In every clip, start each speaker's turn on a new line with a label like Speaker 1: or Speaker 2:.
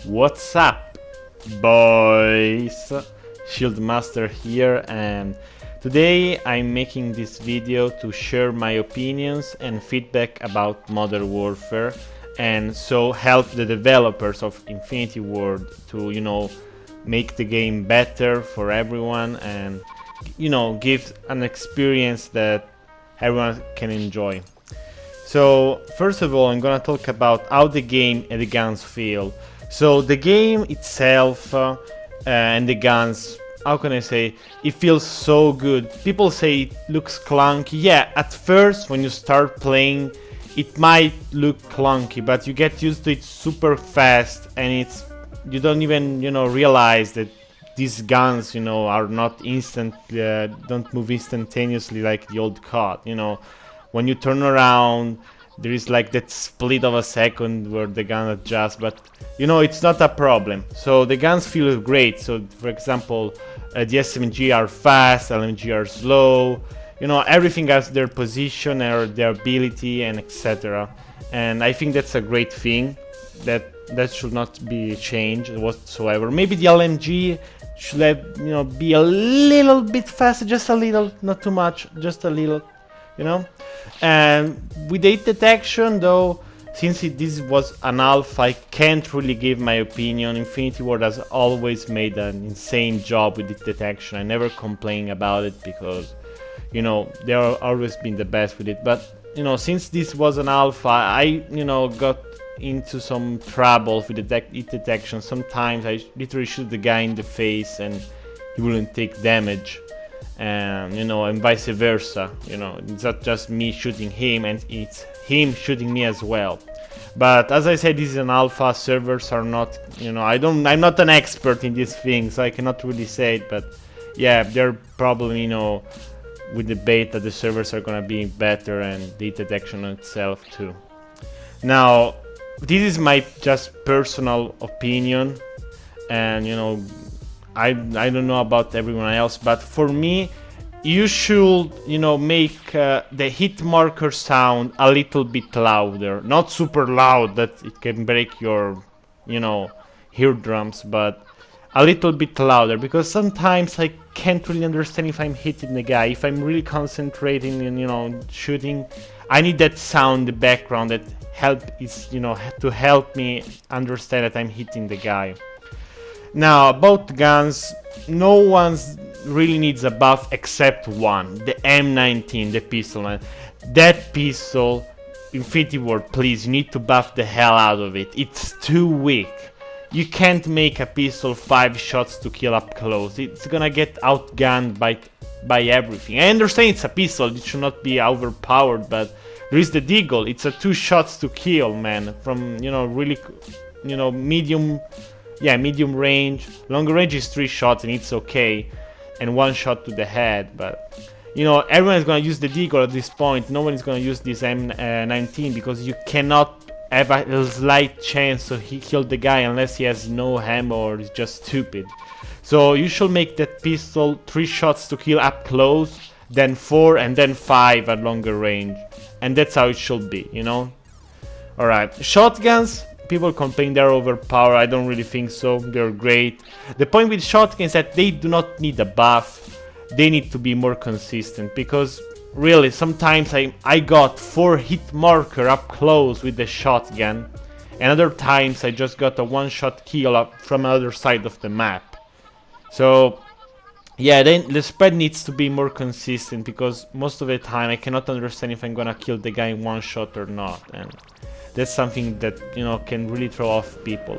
Speaker 1: What's up, boys? Shield Master here, and today I'm making this video to share my opinions and feedback about Modern Warfare, and so help the developers of Infinity Ward to, make the game better for everyone and, give an experience that everyone can enjoy. So first of all, I'm gonna talk about how the game and the guns feel. So the game itself and the guns, how can I say, it feels so good. People say it looks clunky. Yeah, at first when you start playing, it might look clunky, but you get used to it super fast, and you don't even realize that these guns are not instant, don't move instantaneously like the old COD. When you turn around, there is like that split of a second where the gun adjusts, but it's not a problem. So the guns feel great. So for example, the SMG are fast, LMG are slow. Everything has their position or their ability and etc. And I think that's a great thing. That should not be changed whatsoever. Maybe the LMG should have, be a little bit faster, just a little, not too much, just a little. And with hit detection, though, since this was an alpha, I can't really give my opinion. Infinity Ward has always made an insane job with hit detection. I never complain about it because they are always been the best with it. But since this was an alpha, I got into some trouble with the hit detection. Sometimes I literally shoot the guy in the face and he wouldn't take damage. And vice versa. It's not just me shooting him, and it's him shooting me as well. But as I said, this is an alpha. Servers are not, I'm not an expert in these things, so I cannot really say it. But yeah, they're probably, with the beta, the servers are gonna be better, and the detection itself too. Now, this is my just personal opinion, and I don't know about everyone else, but for me, you should make the hit marker sound a little bit louder, not super loud that it can break your eardrums, but a little bit louder, because sometimes I can't really understand if I'm hitting the guy. If I'm really concentrating in shooting, I need that sound in the background that to help me understand that I'm hitting the guy. Now, about guns, no one really needs a buff except one, the M19, the pistol. That pistol, Infinity Ward, please, you need to buff the hell out of it. It's too weak. You can't make a pistol 5 shots to kill up close. It's gonna get outgunned by everything. I understand it's a pistol, it should not be overpowered, but there is the deagle. It's a 2 shots to kill, man, from really medium. Yeah, medium range. Longer range is 3 shots and it's okay, and 1 shot to the head. But everyone is gonna use the deagle at this point. No one is gonna use this M19 because you cannot have a slight chance to kill the guy unless he has no ammo or is just stupid. So you should make that pistol 3 shots to kill up close, then 4, and then 5 at longer range, and that's how it should be. Alright, shotguns. People complain they're overpowered. I don't really think so. They're great. The point with shotguns is that they do not need a buff. They need to be more consistent, because really sometimes I got 4 hit marker up close with the shotgun, and other times I just got a 1-shot kill up from the other side of the map. So yeah, then the spread needs to be more consistent, because most of the time I cannot understand if I'm gonna kill the guy in 1 shot or not, and that's something that can really throw off people.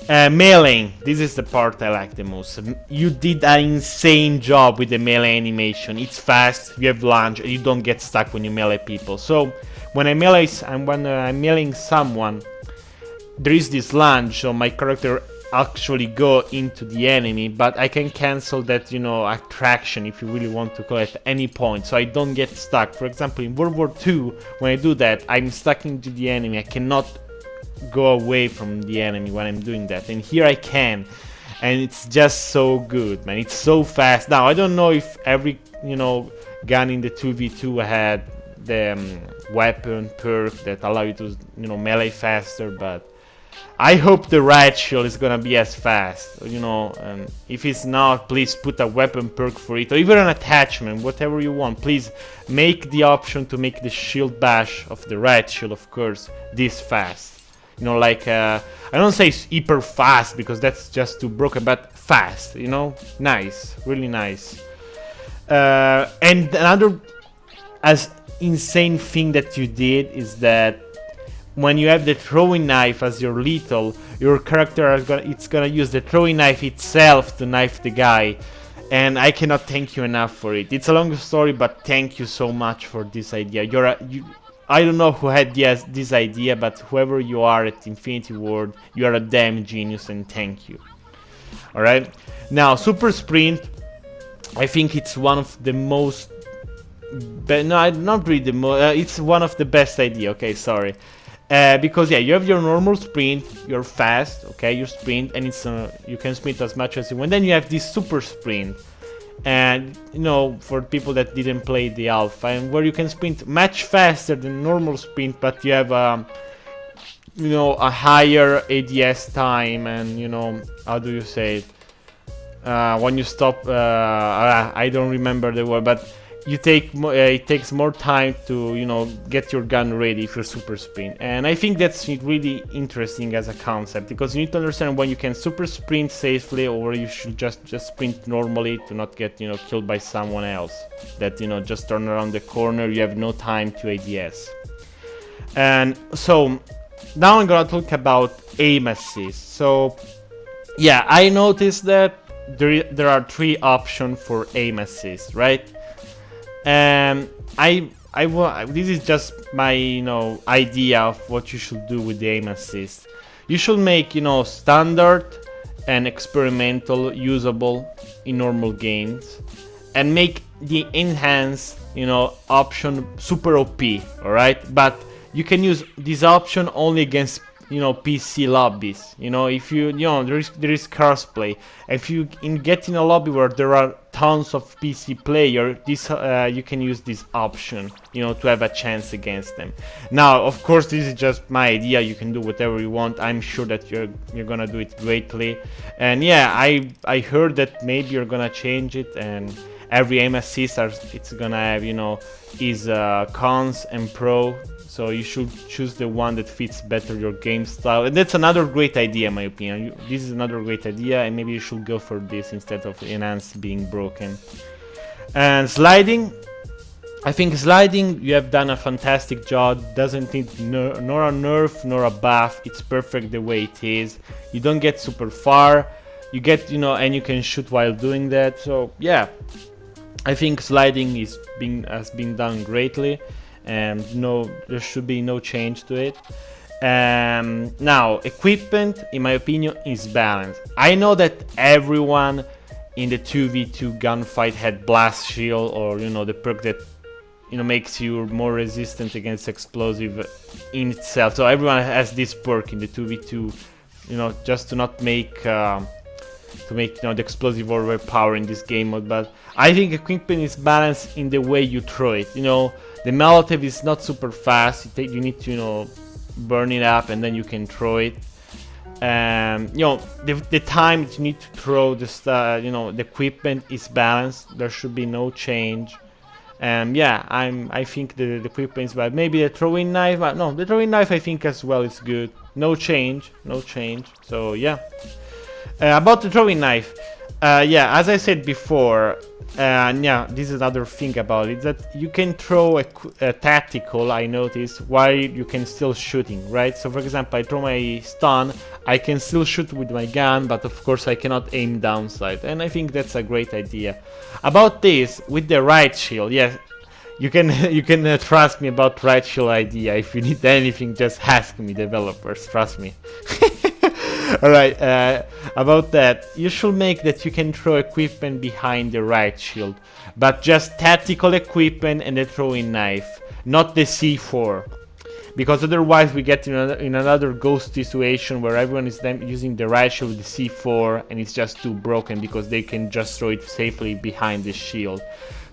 Speaker 1: Melee, this is the part I like the most. You did an insane job with the melee animation. It's fast, you have lunge, and you don't get stuck when you melee people. So when I'm meleeing someone, there is this lunge, so my character actually go into the enemy, but I can cancel that attraction, if you really want to call it, at any point, so I don't get stuck. For example, in World War II, when I do that, I'm stuck into the enemy. I cannot go away from the enemy when I'm doing that, and here I can, and it's just so good, man. It's so fast. Now I don't know if every gun in the 2v2 had the weapon perk that allow you to melee faster, but I hope the right shield is gonna be as fast, you know, and if it's not, please put a weapon perk for it, or even an attachment, whatever you want. Please make the option to make the shield bash of the right shield, of course, this fast. You know, like, I don't say hyper fast, because that's just too broken, but fast, you know? Nice, really nice. And another as insane thing that you did is that when you have the throwing knife as your lethal, your character is gonna use the throwing knife itself to knife the guy, and I cannot thank you enough for it. It's a long story, but thank you so much for this idea. I don't know who had this idea, but whoever you are at Infinity Ward, you are a damn genius, and thank you. All right, now super sprint. I think it's one of the most. No, not really the most. It's one of the best idea. Okay, sorry. Because yeah, you have your normal sprint, you're fast, okay, you sprint, and it's you can sprint as much as you want. Then you have this super sprint, and you know, for people that didn't play the alpha, and where you can sprint much faster than normal sprint, but you have you know, a higher ADS time, and you know, how do you say it? When you stop, I don't remember the word, but you take it takes more time to, you know, get your gun ready if you're super sprint. And I think that's really interesting as a concept, because you need to understand when you can super sprint safely, or you should just sprint normally to not get, you know, killed by someone else that, you know, just turn around the corner, you have no time to ADS. And so now I'm gonna talk about aim assist. So yeah, I noticed that there are 3 options for aim assist, right? And this is just my, you know, idea of what you should do with the aim assist. You should make, you know, standard and experimental usable in normal games, and make the enhanced, you know, option super OP. All right, but you can use this option only against, you know, PC lobbies. You know, if you know, there is crossplay. If you get in a lobby where there are tons of PC player, this you can use this option, you know, to have a chance against them. Now, of course, this is just my idea. You can do whatever you want. I'm sure that you're gonna do it greatly. And yeah, I heard that maybe you're gonna change it, and every aim assist it's gonna have, you know, is cons and pro. So you should choose the one that fits better your game style, and that's another great idea in my opinion. This is another great idea, and maybe you should go for this instead of enhanced being broken. And sliding, I think sliding, you have done a fantastic job. Doesn't need nor a nerf nor a buff. It's perfect the way it is. You don't get super far. You get, you know, and you can shoot while doing that. So yeah, I think sliding has been done greatly. And no, there should be no change to it. Now, equipment, in my opinion, is balanced. I know that everyone in the 2v2 gunfight had blast shield, or, you know, the perk that, you know, makes you more resistant against explosive in itself. So everyone has this perk in the 2v2, you know, just to not make you know, the explosive overpower in this game mode. But I think equipment is balanced in the way you throw it. You know, the Molotov is not super fast. You need to, you know, burn it up, and then you can throw it. You know, the time that you need to throw the you know, the equipment is balanced. There should be no change. Yeah, I think the equipment is bad. Maybe the throwing knife, but no, the throwing knife I think as well is good. No change. So yeah. About the throwing knife, yeah, as I said before, yeah, this is another thing about it, that you can throw a tactical, I noticed, while you can still shooting, right? So for example, I throw my stun, I can still shoot with my gun, but of course I cannot aim downside, and I think that's a great idea. About this, with the right shield, yes, you can trust me about right shield idea. If you need anything, just ask me, developers, trust me. Alright, about that, you should make that you can throw equipment behind the right shield, but just tactical equipment and the throwing knife, not the C4. Because otherwise we get in another ghost situation where everyone is then using the right shield with the C4, and it's just too broken because they can just throw it safely behind the shield.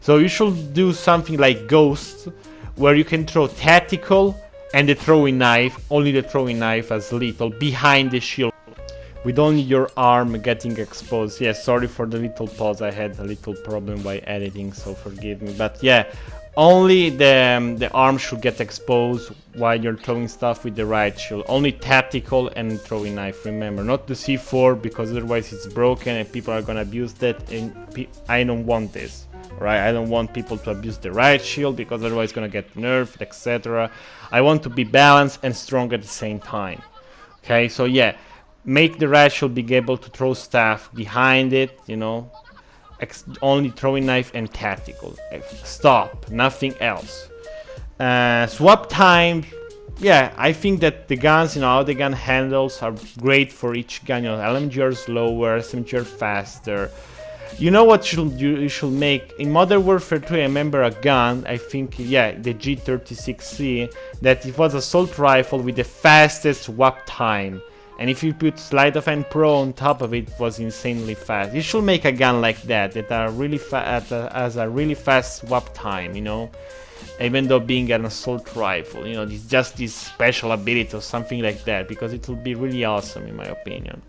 Speaker 1: So you should do something like Ghost, where you can throw tactical and the throwing knife, only the throwing knife as lethal, behind the shield, with only your arm getting exposed. Yeah, sorry for the little pause, I had a little problem by editing, so forgive me. But yeah, only the arm should get exposed while you're throwing stuff with the right shield. Only tactical and throwing knife, remember. Not the C4, because otherwise it's broken and people are gonna abuse that, and I don't want this. Right, I don't want people to abuse the right shield, because otherwise it's gonna get nerfed, etc. I want to be balanced and strong at the same time. Okay, so yeah, make the right shield be able to throw stuff behind it, you know, only throwing knife and tactical. Stop, nothing else. Swap time, yeah, I think that the guns, you know, how the gun handles are great for each gun. You know, LMG are slower, SMG are faster. You know what you should make? In Modern Warfare 2, I remember a gun, I think, yeah, the G36C, that it was an assault rifle with the fastest swap time. And if you put Sleight of Hand Pro on top of it, it was insanely fast. You should make a gun like that, that are really has a really fast swap time, you know? Even though being an assault rifle, you know, it's just this special ability or something like that, because it will be really awesome in my opinion.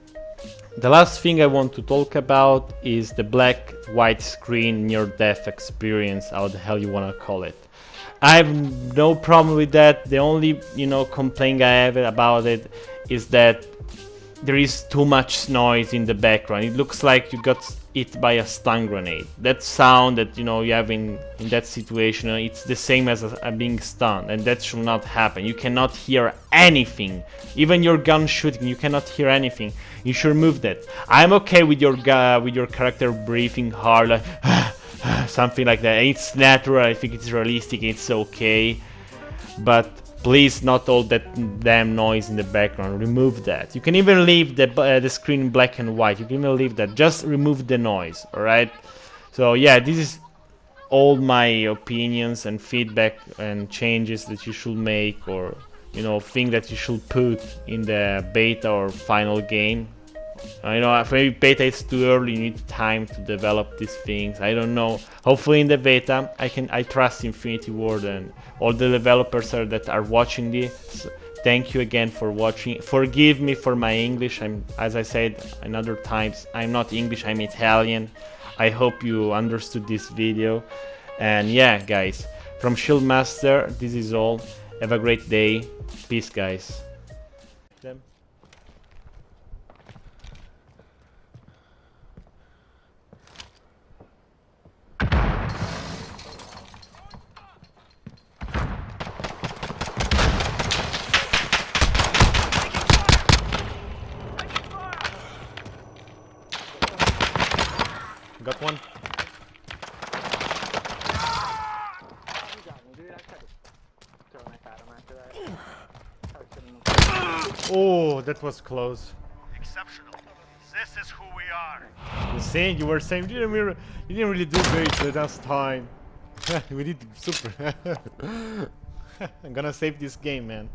Speaker 1: The last thing I want to talk about is the black-white screen near-death experience, how the hell you wanna call it. I have no problem with that. The only, you know, complaint I have about it is that there is too much noise in the background. It looks like you got hit by a stun grenade. That sound that, you know, you have in that situation, it's the same as being stunned, and that should not happen. You cannot hear anything. Even your gun shooting, you cannot hear anything. You should remove that. I'm okay with your character breathing hard, like something like that. It's natural. I think it's realistic. It's okay, but please, not all that damn noise in the background. Remove that. You can even leave the screen black and white. You can even leave that. Just remove the noise. All right. So yeah, this is all my opinions and feedback and changes that you should make, or, you know, thing that you should put in the beta or final game. I know maybe beta is too early, you need time to develop these things. I don't know. Hopefully in the beta I trust Infinity Ward and all the developers that are watching this. Thank you again for watching. Forgive me for my English. As I said in other times, I'm not English, I'm Italian. I hope you understood this video. And yeah, guys, from Shield Master, this is all. Have a great day. Peace, guys. Got one. Oh, that was close.
Speaker 2: Exceptional. This is who we are.
Speaker 1: You were saying you didn't really do great the last time. We did super. I'm gonna save this game, man.